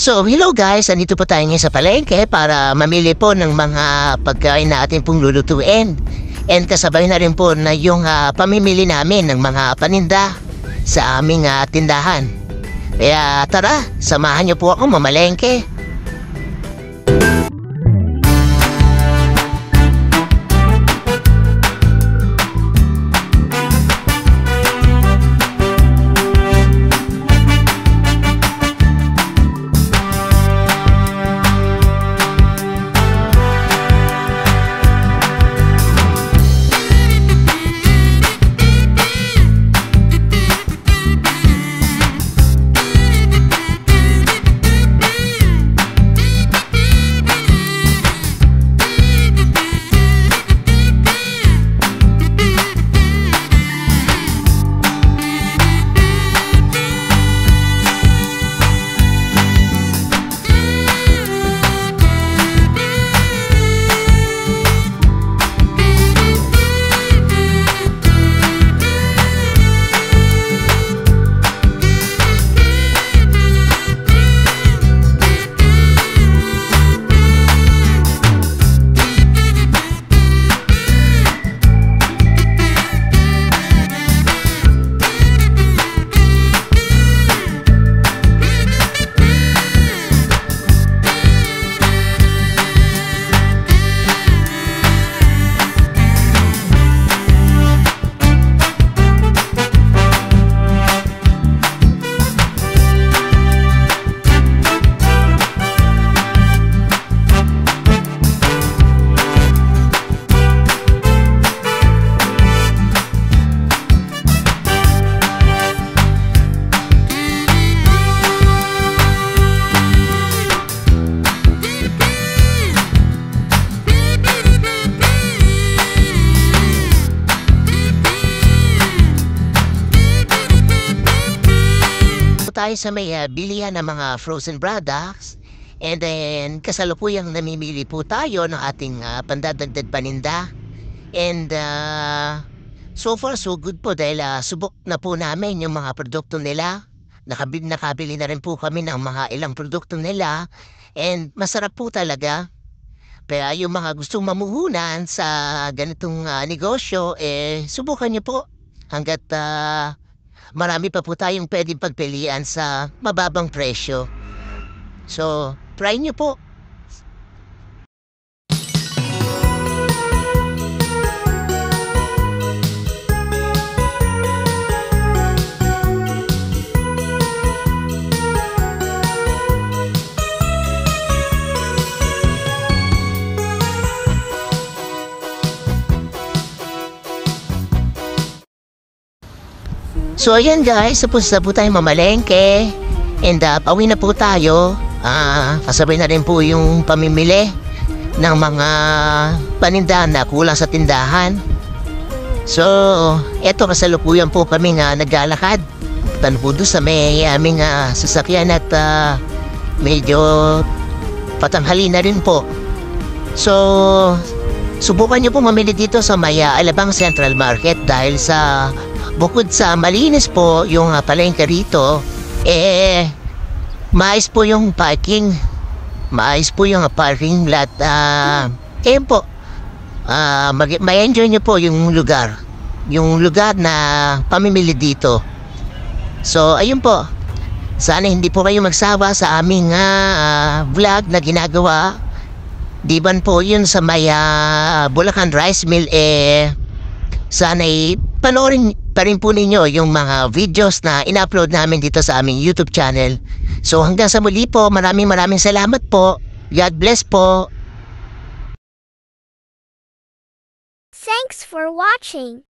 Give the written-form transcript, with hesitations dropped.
So, hello guys! Andito po tayo ngayon sa palengke para mamili po ng mga pagkain na ating pong lulutuin. And kasabay na rin po na yung pamimili namin ng mga paninda sa aming tindahan. Kaya tara, samahan niyo po ako mamalengke. Tayo sa may bilihan ng mga frozen products, and then kasalukuyang namimili po tayo ng ating pandadagdag paninda. And so far so good po dahil subok na po namin yung mga produkto nila. Nakabili na rin po kami ng mga ilang produkto nila, and masarap po talaga. Kaya yung mga gustong mamuhunan sa ganitong negosyo, subukan niyo po hanggat marami pa po tayong pwedeng pagpilian sa mababang presyo. So, try nyo po. So ayan guys, tapos na po tayo mamalengke. And pauwi na po tayo. Kasabay na rin po yung pamimili ng mga paninda na kulang sa tindahan. So, eto kasalukuyan po kami naglalakad. Punta po doon sa may aming sasakyan at medyo patanghali na rin po. So, subukan nyo po mamili dito sa may Alabang Central Market dahil sa bukod sa malinis po yung palengke rito, maayos po yung parking. Maayos po yung parking lot. Po, may enjoy nyo po yung lugar. Yung lugar na pamimili dito. So, ayun po. Sana hindi po kayo magsawa sa aming vlog na ginagawa. Diban po yun sa may Bulacan Rice Mill. Sana'y panoorin pa rin po ninyo yung mga videos na in-upload namin dito sa aming YouTube channel. So hanggang sa muli po, maraming salamat po. God bless po. Thanks for watching.